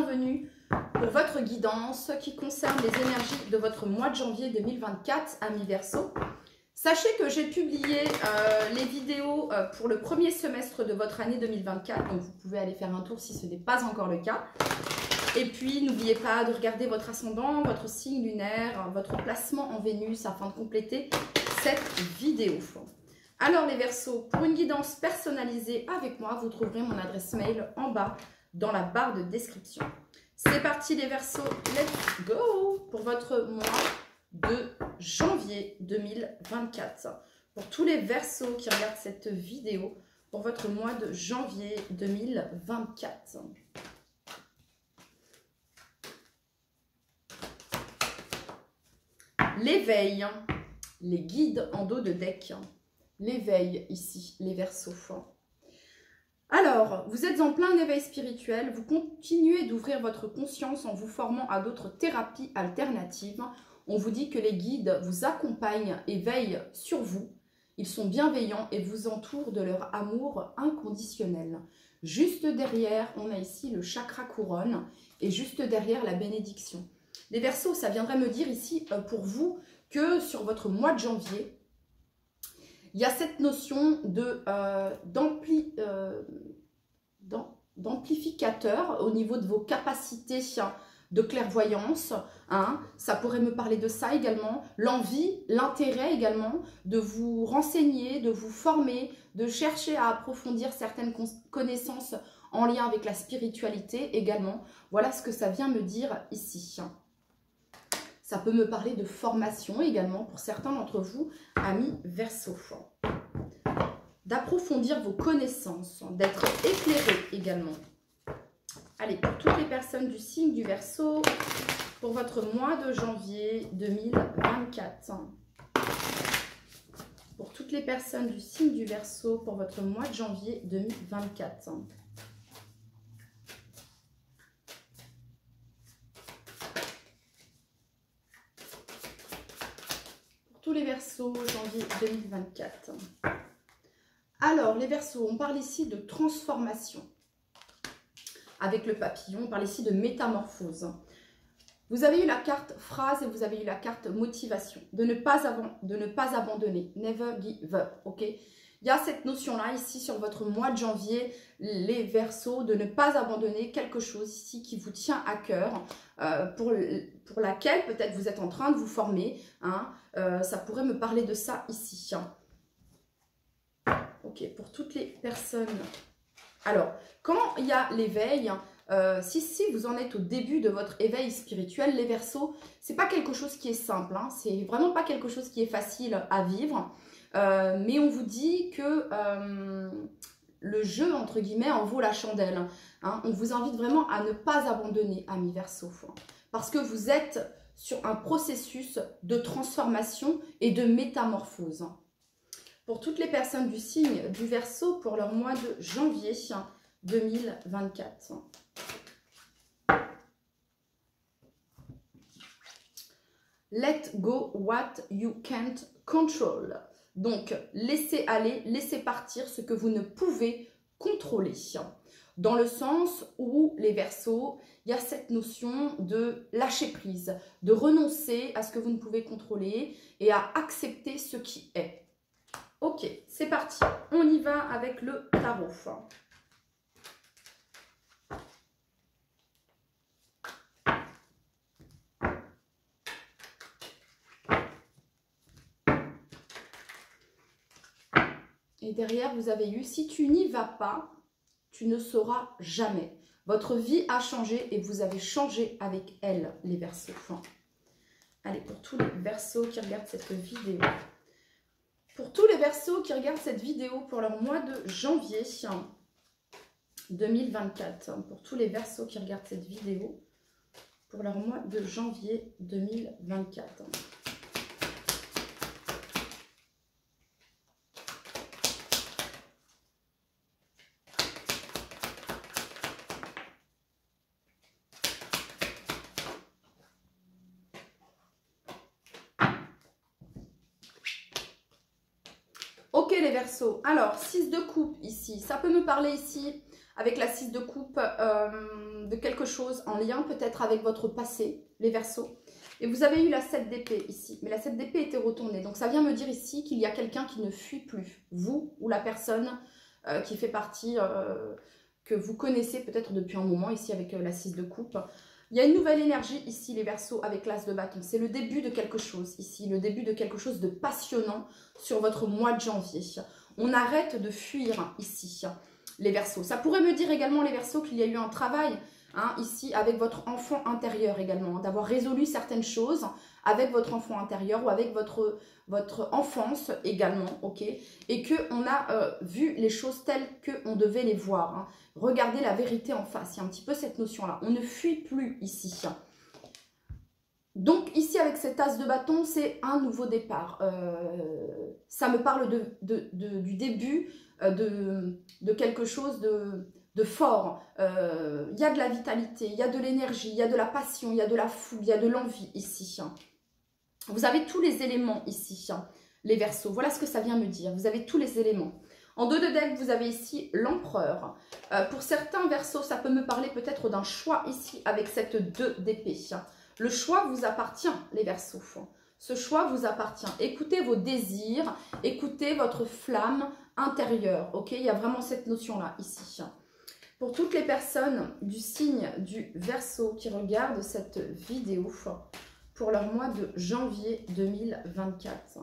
bienvenue pour votre guidance qui concerne les énergies de votre mois de janvier 2024, amis Verseau. Sachez que j'ai publié les vidéos pour le premier semestre de votre année 2024, donc vous pouvez aller faire un tour si ce n'est pas encore le cas. Et puis, n'oubliez pas de regarder votre ascendant, votre signe lunaire, votre placement en Vénus afin de compléter cette vidéo. Alors les Verseaux, pour une guidance personnalisée avec moi, vous trouverez mon adresse mail en bas dans la barre de description. C'est parti les Verseaux, let's go pour votre mois de janvier 2024. Pour tous les Verseaux qui regardent cette vidéo, pour votre mois de janvier 2024. L'éveil, les guides en dos de deck. L'éveil ici, les Verseaux. Alors, vous êtes en plein éveil spirituel, vous continuez d'ouvrir votre conscience en vous formant à d'autres thérapies alternatives. On vous dit que les guides vous accompagnent et veillent sur vous. Ils sont bienveillants et vous entourent de leur amour inconditionnel. Juste derrière, on a ici le chakra couronne et juste derrière la bénédiction. Les Verseaux, ça viendrait me dire ici pour vous que sur votre mois de janvier, il y a cette notion d'amplificateur au niveau de vos capacités de clairvoyance. Hein. Ça pourrait me parler de ça également. L'envie, l'intérêt également de vous renseigner, de vous former, de chercher à approfondir certaines connaissances en lien avec la spiritualité également. Voilà ce que ça vient me dire ici. Ça peut me parler de formation également pour certains d'entre vous, amis Verseaux. D'approfondir vos connaissances, d'être éclairé également. Allez, pour toutes les personnes du signe du Verseau, pour votre mois de janvier 2024. Pour toutes les personnes du signe du Verseau, pour votre mois de janvier 2024. Tous les Verseaux, janvier 2024. Alors, les Verseaux, on parle ici de transformation. Avec le papillon, on parle ici de métamorphose. Vous avez eu la carte phrase et vous avez eu la carte motivation. De ne pas abandonner. Never give up, ok? Il y a cette notion-là ici sur votre mois de janvier, les Verseaux, de ne pas abandonner quelque chose ici qui vous tient à cœur, pour laquelle peut-être vous êtes en train de vous former. Hein, ça pourrait me parler de ça ici. Ok, pour toutes les personnes. Alors, quand il y a l'éveil, si vous en êtes au début de votre éveil spirituel, les Verseaux, c'est pas quelque chose qui est simple. Hein, c'est vraiment pas quelque chose qui est facile à vivre. Mais on vous dit que le jeu, entre guillemets, en vaut la chandelle. Hein. On vous invite vraiment à ne pas abandonner, amis Verseaux. Parce que vous êtes sur un processus de transformation et de métamorphose. Pour toutes les personnes du signe du Verseau, pour leur mois de janvier 2024. Let go what you can't control. Donc, laissez aller, laissez partir ce que vous ne pouvez contrôler. Dans le sens où, les Verseaux, il y a cette notion de lâcher prise, de renoncer à ce que vous ne pouvez contrôler et à accepter ce qui est. Ok, c'est parti. On y va avec le tarot. Et derrière, vous avez eu, si tu n'y vas pas, tu ne sauras jamais. Votre vie a changé et vous avez changé avec elle, les Verseaux. Allez, pour tous les Verseaux qui regardent cette vidéo. Pour tous les Verseaux qui regardent cette vidéo pour leur mois de janvier 2024. Pour tous les Verseaux qui regardent cette vidéo pour leur mois de janvier 2024. Ok les Verseaux, alors 6 de coupe ici, ça peut me parler ici avec la 6 de coupe, de quelque chose en lien peut-être avec votre passé, les Verseaux. Et vous avez eu la 7 d'épée ici, mais la 7 d'épée était retournée. Donc ça vient me dire ici qu'il y a quelqu'un qui ne fuit plus, vous ou la personne qui fait partie, que vous connaissez peut-être depuis un moment ici avec la 6 de coupe. Il y a une nouvelle énergie ici, les Verseaux, avec l'As de bâton. C'est le début de quelque chose ici, le début de quelque chose de passionnant sur votre mois de janvier. On arrête de fuir ici, les Verseaux. Ça pourrait me dire également, les Verseaux, qu'il y a eu un travail ici avec votre enfant intérieur également, d'avoir résolu certaines choses avec votre enfant intérieur ou avec votre enfance également, ok? Et qu'on a vu les choses telles qu'on devait les voir. Regardez la vérité en face, il y a un petit peu cette notion-là. On ne fuit plus ici. Donc ici avec cet as de bâton, c'est un nouveau départ. Ça me parle du début de quelque chose de fort. Il y a de la vitalité, il y a de l'énergie, il y a de la passion, il y a de la foule, il y a de l'envie ici. Vous avez tous les éléments ici, les Verseaux. Voilà ce que ça vient me dire. Vous avez tous les éléments. En 2 de deck, vous avez ici l'empereur. Pour certains Verseaux, ça peut me parler peut-être d'un choix ici avec cette 2 d'épée. Le choix vous appartient, les Verseaux. Ce choix vous appartient. Écoutez vos désirs, écoutez votre flamme intérieure. Ok, il y a vraiment cette notion-là ici. Pour toutes les personnes du signe du Verseau qui regardent cette vidéo pour leur mois de janvier 2024.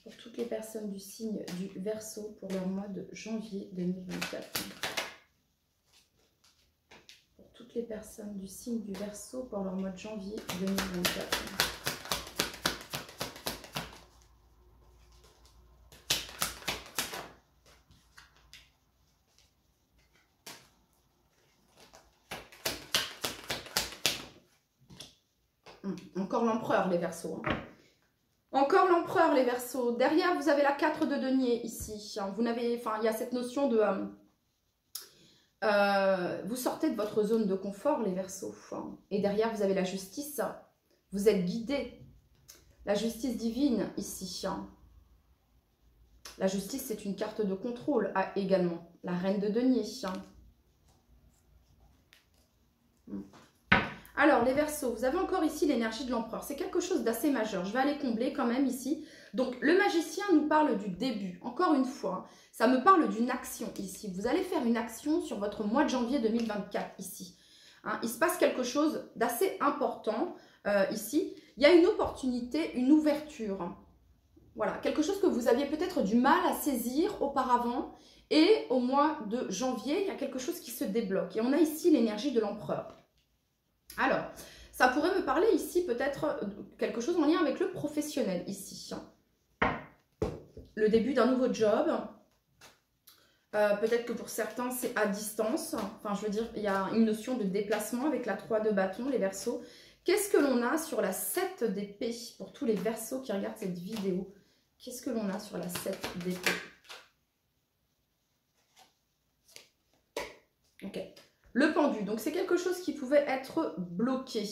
Pour toutes les personnes du signe du Verseau pour leur mois de janvier 2024. Pour toutes les personnes du signe du Verseau pour leur mois de janvier 2024. Encore l'empereur, les Verseaux. Encore l'empereur, les Verseaux. Derrière, vous avez la 4 de denier ici. Vous n'avez, enfin, il y a cette notion de... vous sortez de votre zone de confort, les Verseaux. Et derrière, vous avez la justice. Vous êtes guidé. La justice divine ici. La justice, c'est une carte de contrôle également. La reine de denier. Alors, les Verseaux, vous avez encore ici l'énergie de l'empereur. C'est quelque chose d'assez majeur. Je vais aller combler quand même ici. Donc, le magicien nous parle du début. Encore une fois, ça me parle d'une action ici. Vous allez faire une action sur votre mois de janvier 2024 ici. Il se passe quelque chose d'assez important ici. Il y a une opportunité, une ouverture. Voilà, quelque chose que vous aviez peut-être du mal à saisir auparavant. Et au mois de janvier, il y a quelque chose qui se débloque. Et on a ici l'énergie de l'empereur. Alors, ça pourrait me parler ici peut-être quelque chose en lien avec le professionnel ici. Le début d'un nouveau job. Peut-être que pour certains, c'est à distance. Enfin, je veux dire, il y a une notion de déplacement avec la 3 de bâton, les Verseaux. Qu'est-ce que l'on a sur la 7 d'épée pour tous les Verseaux qui regardent cette vidéo? Qu'est-ce que l'on a sur la 7 d'épée? Ok. Le pendu, donc c'est quelque chose qui pouvait être bloqué.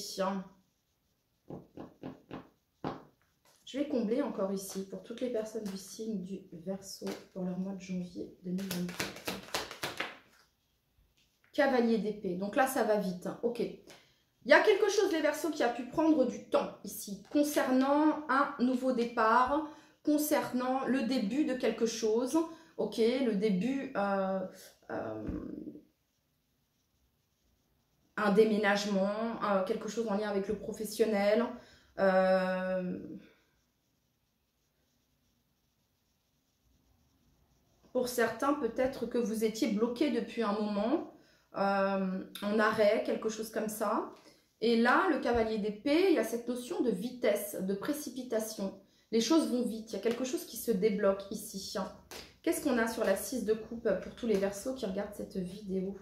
Je vais combler encore ici pour toutes les personnes du signe du Verseau pour leur mois de janvier 2024. Cavalier d'épée, donc là ça va vite, ok. Il y a quelque chose, les Verseaux, qui a pu prendre du temps ici, concernant un nouveau départ, concernant le début de quelque chose, ok, le début... un déménagement, quelque chose en lien avec le professionnel. Pour certains, peut-être que vous étiez bloqué depuis un moment, en arrêt, quelque chose comme ça. Et là, le cavalier d'épée, il y a cette notion de vitesse, de précipitation. Les choses vont vite, il y a quelque chose qui se débloque ici. Qu'est-ce qu'on a sur la 6 de coupe pour tous les Verseaux qui regardent cette vidéo ?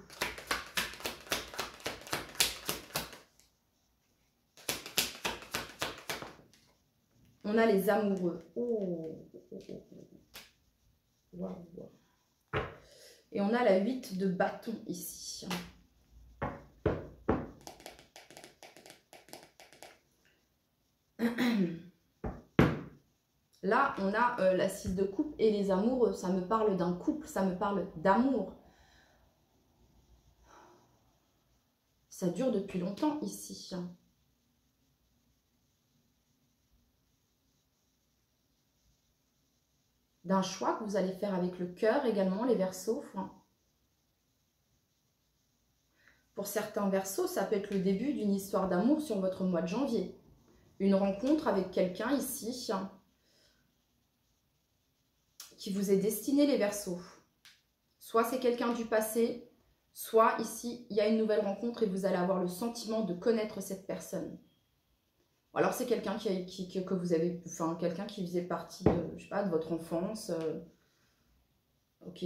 On a les amoureux. Oh. Wow. Et on a la 8 de bâton ici. Là, on a la 6 de coupe et les amoureux. Ça me parle d'un couple, ça me parle d'amour. Ça dure depuis longtemps ici. D'un choix que vous allez faire avec le cœur également, les Verseaux. Pour certains Verseaux, ça peut être le début d'une histoire d'amour sur votre mois de janvier. Une rencontre avec quelqu'un ici qui vous est destiné, les Verseaux. Soit c'est quelqu'un du passé, soit ici, il y a une nouvelle rencontre et vous allez avoir le sentiment de connaître cette personne. Ou alors c'est quelqu'un que vous avez, enfin quelqu'un qui faisait partie de, je sais pas, de votre enfance. Ok,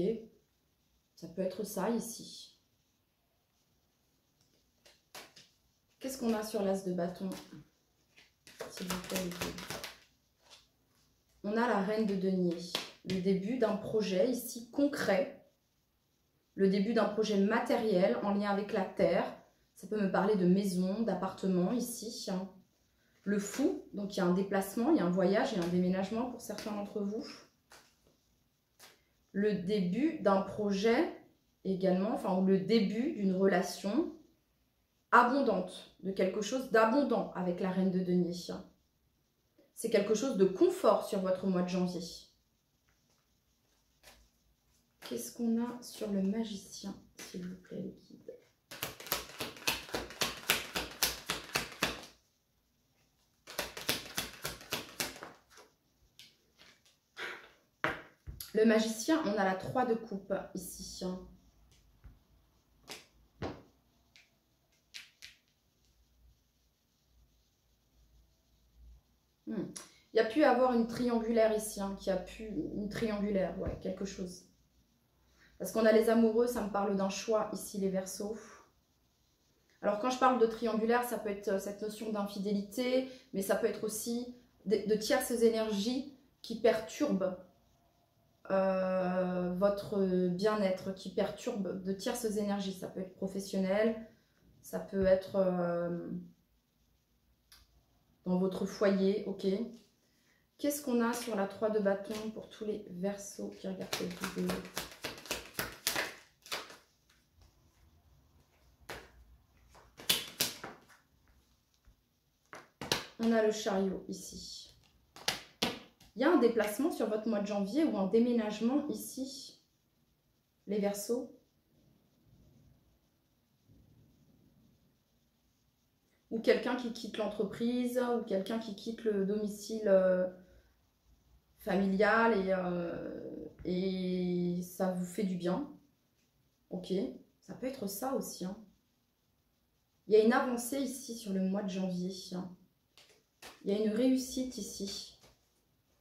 ça peut être ça ici. Qu'est-ce qu'on a sur l'as de bâton? S'il vous plaît, les filles. On a la reine de denier. Le début d'un projet ici concret. Le début d'un projet matériel en lien avec la terre. Ça peut me parler de maison, d'appartement ici. Le fou, donc il y a un déplacement, il y a un voyage, il y a un déménagement pour certains d'entre vous. Le début d'un projet également, enfin, ou le début d'une relation abondante, de quelque chose d'abondant avec la reine de denier. C'est quelque chose de confort sur votre mois de janvier. Qu'est-ce qu'on a sur le magicien, s'il vous plaît, les guides? Le magicien, on a la 3 de coupe ici. Il y a pu avoir une triangulaire ici, une triangulaire, ouais, quelque chose. Parce qu'on a les amoureux, ça me parle d'un choix ici, les Verseaux. Alors quand je parle de triangulaire, ça peut être cette notion d'infidélité, mais ça peut être aussi de tierces énergies qui perturbent votre bien-être, qui perturbent de tierces énergies. Ça peut être professionnel, ça peut être dans votre foyer, ok. Qu'est-ce qu'on a sur la 3 de bâton pour tous les Verseaux qui regardent cette vidéo? On a le chariot ici. Il y a un déplacement sur votre mois de janvier ou un déménagement ici, les Verseaux. Ou quelqu'un qui quitte l'entreprise, ou quelqu'un qui quitte le domicile familial et ça vous fait du bien. Ok, ça peut être ça aussi. Il y a une avancée ici sur le mois de janvier. Il y a une réussite ici.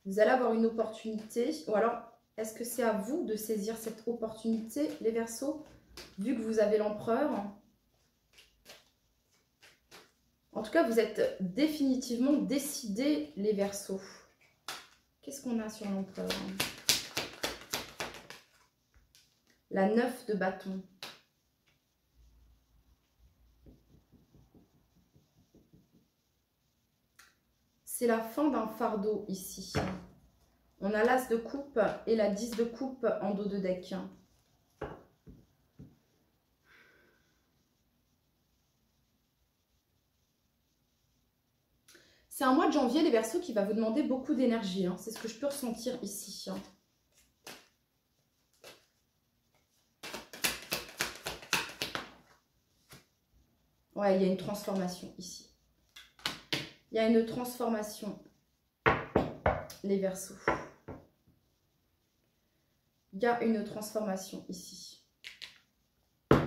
Vous allez avoir une opportunité. Ou alors, est-ce que c'est à vous de saisir cette opportunité, les Verseaux, vu que vous avez l'empereur? En tout cas, vous êtes définitivement décidés, les Verseaux. Qu'est-ce qu'on a sur l'empereur? La 9 de bâton. C'est la fin d'un fardeau ici. On a l'as de coupe et la 10 de coupe en dos de deck. C'est un mois de janvier, les Verseaux, qui va vous demander beaucoup d'énergie. C'est ce que je peux ressentir ici. Ouais, il y a une transformation ici. Il y a une transformation, les Verseaux. Il y a une transformation ici. C'est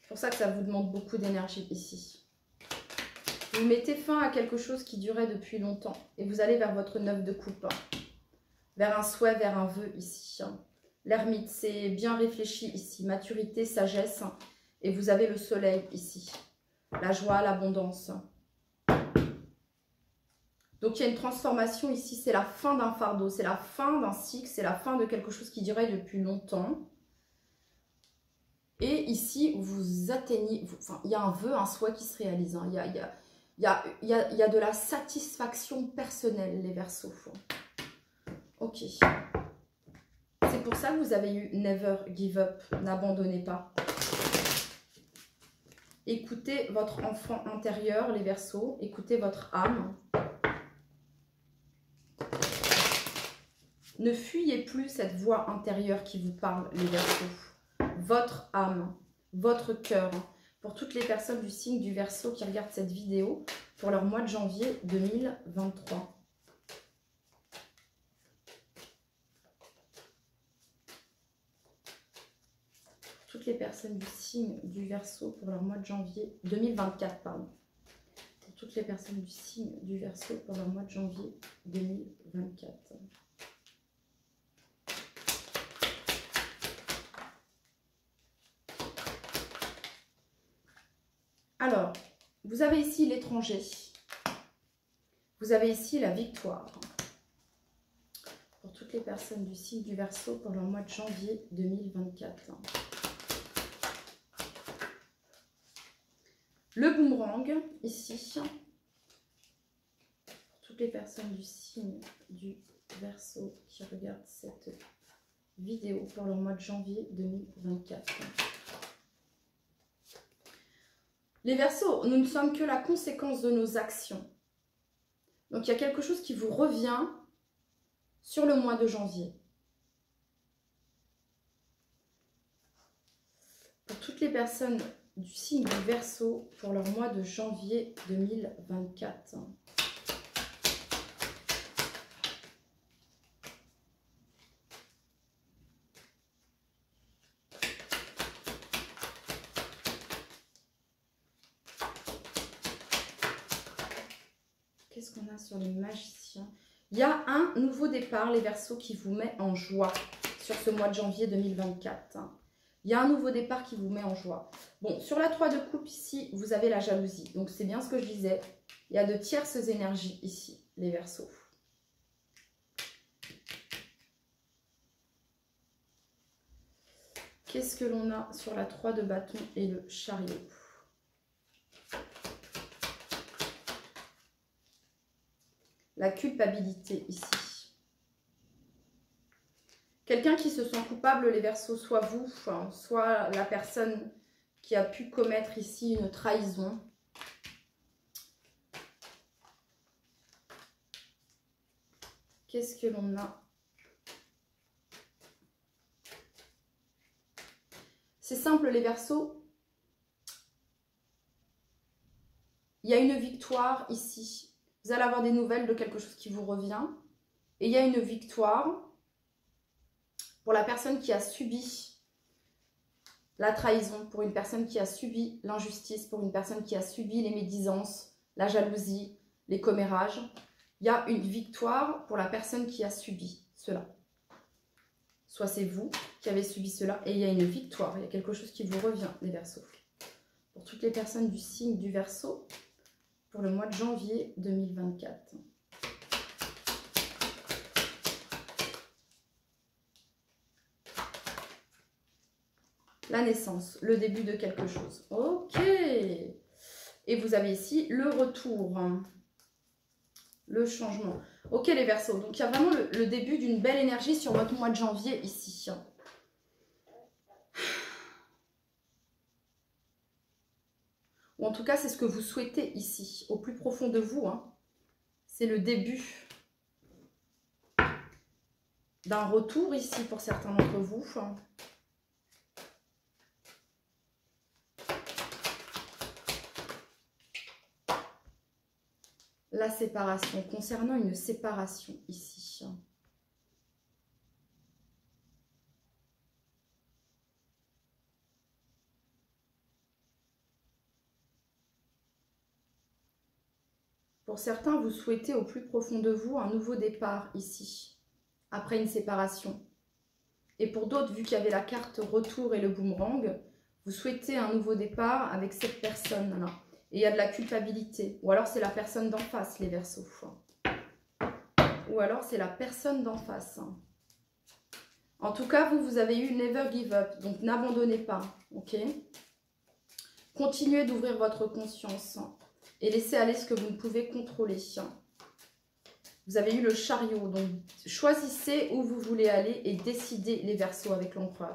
pour ça que ça vous demande beaucoup d'énergie ici. Vous mettez fin à quelque chose qui durait depuis longtemps. Et vous allez vers votre 9 de coupe. Vers un souhait, vers un vœu ici. L'ermite, c'est bien réfléchi ici. Maturité, sagesse. Et vous avez le soleil ici. La joie, l'abondance. Donc il y a une transformation ici. C'est la fin d'un fardeau. C'est la fin d'un cycle. C'est la fin de quelque chose qui durait depuis longtemps. Et ici, vous atteignez... Enfin, il y a un vœu, un souhait qui se réalise. Il Il y a de la satisfaction personnelle, les Verseaux. Ok. C'est pour ça que vous avez eu Never Give Up, n'abandonnez pas. Écoutez votre enfant intérieur, les Verseaux. Écoutez votre âme. Ne fuyez plus cette voix intérieure qui vous parle, les Verseaux. Votre âme, votre cœur. Pour toutes les personnes du signe du Verseau qui regardent cette vidéo, pour leur mois de janvier 2023. Toutes les personnes du signe du Verseau pour leur mois de janvier 2024, pardon. Pour toutes les personnes du signe du Verseau pour leur mois de janvier 2024. Alors, vous avez ici l'étranger. Vous avez ici la victoire. Pour toutes les personnes du signe du Verseau pour leur mois de janvier 2024. Le boomerang, ici. Pour toutes les personnes du signe du Verseau qui regardent cette vidéo pour leur mois de janvier 2024. Les Verseaux, nous ne sommes que la conséquence de nos actions. Donc, il y a quelque chose qui vous revient sur le mois de janvier. Pour toutes les personnes du signe du Verseau pour leur mois de janvier 2024. Qu'est-ce qu'on a sur les magiciens? Il y a un nouveau départ, les Verseaux, qui vous met en joie sur ce mois de janvier 2024. Il y a un nouveau départ qui vous met en joie. Bon, sur la 3 de coupe, ici, vous avez la jalousie. Donc, c'est bien ce que je disais. Il y a de tierces énergies ici, les Verseaux. Qu'est-ce que l'on a sur la 3 de bâton et le chariot? La culpabilité ici. Quelqu'un qui se sent coupable, les Verseaux, soit vous, soit la personne qui a pu commettre ici une trahison. Qu'est-ce que l'on a? C'est simple, les Verseaux. Il y a une victoire ici. Vous allez avoir des nouvelles de quelque chose qui vous revient. Et il y a une victoire pour la personne qui a subi la trahison, pour une personne qui a subi l'injustice, pour une personne qui a subi les médisances, la jalousie, les commérages. Il y a une victoire pour la personne qui a subi cela. Soit c'est vous qui avez subi cela et il y a une victoire, il y a quelque chose qui vous revient, les Verseaux. Pour toutes les personnes du signe du Verseau, pour le mois de janvier 2024. La naissance, le début de quelque chose. Ok. Et vous avez ici le retour, le changement. Ok, les Verseaux. Donc, il y a vraiment le début d'une belle énergie sur votre mois de janvier ici. Ou en tout cas, c'est ce que vous souhaitez ici, au plus profond de vous. C'est le début d'un retour ici pour certains d'entre vous. La séparation, concernant une séparation ici. Pour certains, vous souhaitez au plus profond de vous un nouveau départ ici, après une séparation. Et pour d'autres, vu qu'il y avait la carte retour et le boomerang, vous souhaitez un nouveau départ avec cette personne-là. Et il y a de la culpabilité. Ou alors c'est la personne d'en face, les Verseaux. Ou alors c'est la personne d'en face. En tout cas, vous avez eu Never Give Up. Donc n'abandonnez pas. Ok ? Continuez d'ouvrir votre conscience. Et laissez aller ce que vous ne pouvez contrôler. Vous avez eu le chariot. Donc, choisissez où vous voulez aller et décidez les Verseaux avec l'empereur.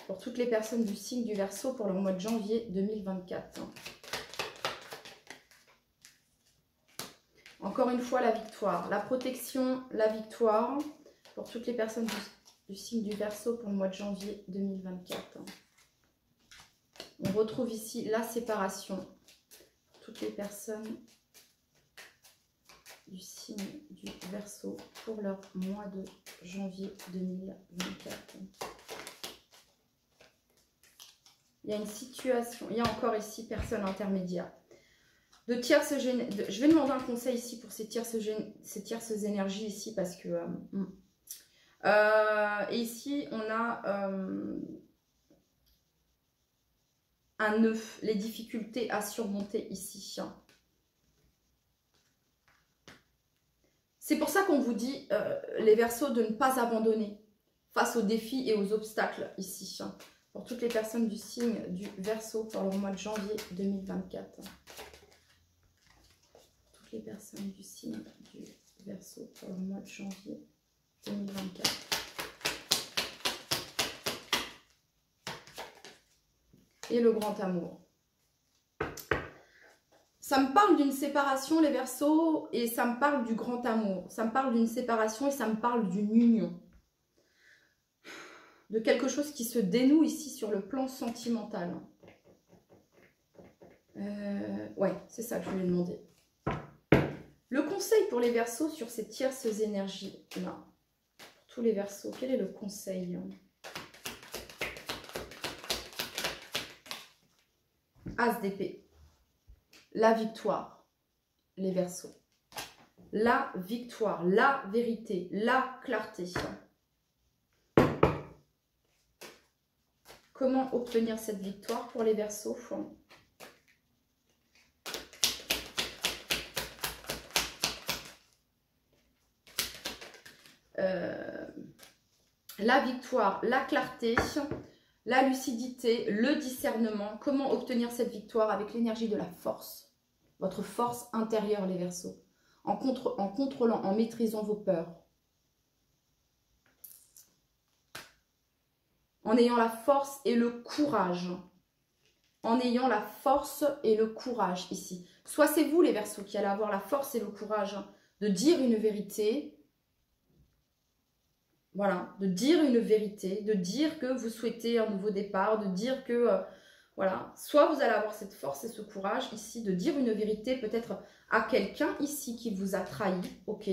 Pour toutes les personnes du signe du Verseau pour le mois de janvier 2024. Encore une fois, la victoire. La protection, la victoire. Pour toutes les personnes du signe du Verseau pour le mois de janvier 2024. On retrouve ici la séparation. Pour toutes les personnes du signe du Verseau pour leur mois de janvier 2024. Il y a une situation, il y a encore ici personne intermédiaire. De tierces, je vais demander un conseil ici pour ces tierces énergies ici parce que et ici on a un nœud, les difficultés à surmonter ici. C'est pour ça qu'on vous dit les Verseaux de ne pas abandonner face aux défis et aux obstacles ici. Pour toutes les personnes du signe du Verseau pour le mois de janvier 2024. Toutes les personnes du signe du Verseau pour le mois de janvier 2024. Et le grand amour. Ça me parle d'une séparation, les Verseaux, et ça me parle du grand amour. Ça me parle d'une séparation et ça me parle d'une union. De quelque chose qui se dénoue ici sur le plan sentimental. Ouais, c'est ça que je voulais demander. Le conseil pour les Verseaux sur ces tierces énergies-là. Pour tous les Verseaux, quel est le conseil? As d'épée. La victoire, les Verseaux. La victoire, la vérité, la clarté. Comment obtenir cette victoire pour les Verseaux? La victoire, la clarté, la lucidité, le discernement. Comment obtenir cette victoire avec l'énergie de la force? Votre force intérieure, les Verseaux. En contrôlant, en maîtrisant vos peurs. En ayant la force et le courage. En ayant la force et le courage ici. Soit c'est vous les Verseaux qui allez avoir la force et le courage de dire une vérité. Voilà, de dire une vérité, de dire que vous souhaitez un nouveau départ, de dire que, voilà. Soit vous allez avoir cette force et ce courage ici de dire une vérité peut-être à quelqu'un ici qui vous a trahi, ok.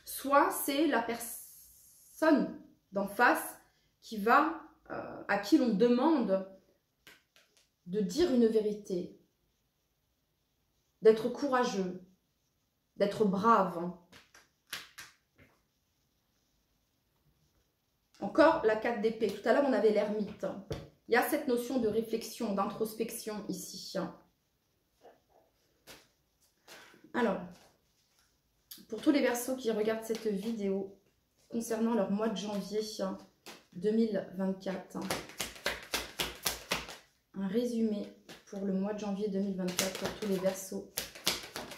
Soit c'est la personne d'en face qui va... à qui l'on demande de dire une vérité, d'être courageux, d'être brave. Encore la 4 d'épée. Tout à l'heure, on avait l'ermite. Il y a cette notion de réflexion, d'introspection ici. Alors, pour tous les Verseaux qui regardent cette vidéo concernant leur mois de janvier 2024. Un résumé pour le mois de janvier 2024 pour tous les Verseaux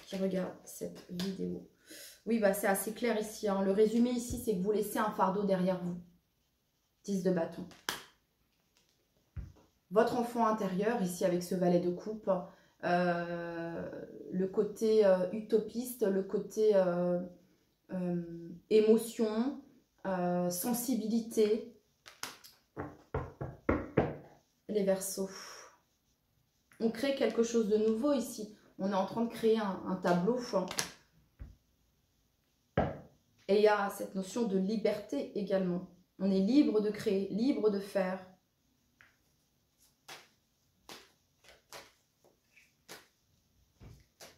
qui regardent cette vidéo. Oui, bah c'est assez clair ici. Le résumé ici, c'est que vous laissez un fardeau derrière vous. 10 de bâton. Votre enfant intérieur, ici avec ce valet de coupe, le côté utopiste, le côté émotion, sensibilité. Les Verseaux. On crée quelque chose de nouveau ici. On est en train de créer un tableau. Et il y a cette notion de liberté également. On est libre de créer, libre de faire.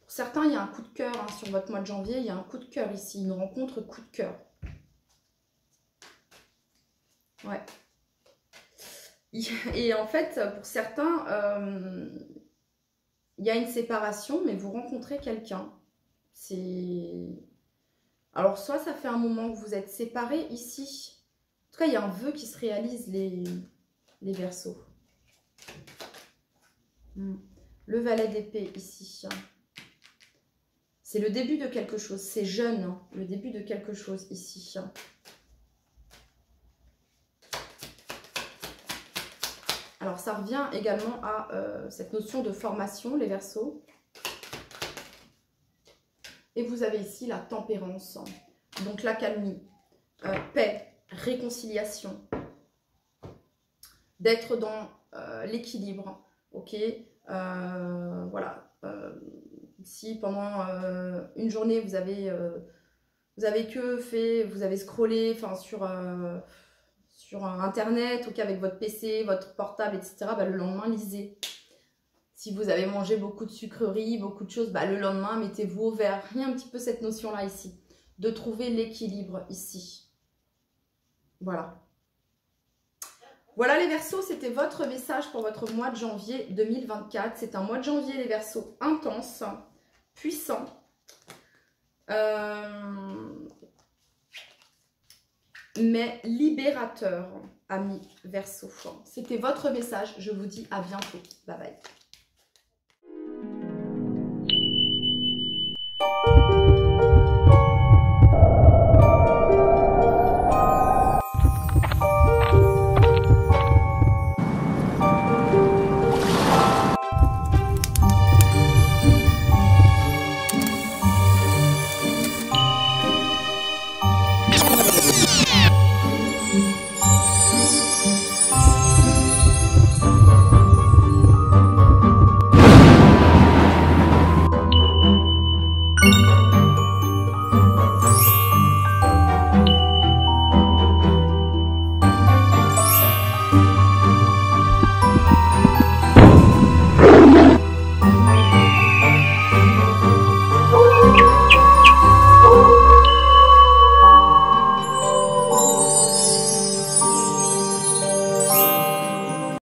Pour certains, il y a un coup de cœur sur votre mois de janvier. Il y a un coup de cœur ici, une rencontre coup de cœur. Ouais. Et en fait, pour certains, il y a une séparation, mais vous rencontrez quelqu'un. Alors, soit ça fait un moment que vous êtes séparés ici. En tout cas, il y a un vœu qui se réalise, les Verseaux. Le valet d'épée ici. C'est le début de quelque chose. C'est jeune, hein, le début de quelque chose ici. Alors, ça revient également à cette notion de formation, les Verseaux. Et vous avez ici la tempérance, donc l'accalmie, paix, réconciliation, d'être dans l'équilibre, ok, voilà. Si pendant une journée vous avez scrollé sur internet, ok, avec votre PC, votre portable, etc., bah, le lendemain lisez. Si vous avez mangé beaucoup de sucreries, beaucoup de choses, bah, le lendemain mettez-vous au vert. Il y a un petit peu cette notion là ici, de trouver l'équilibre ici. Voilà. Voilà les Verseaux, c'était votre message pour votre mois de janvier 2024. C'est un mois de janvier, les Verseaux, intense, puissant. Mais libérateur, amis Verseaux. C'était votre message. Je vous dis à bientôt. Bye bye.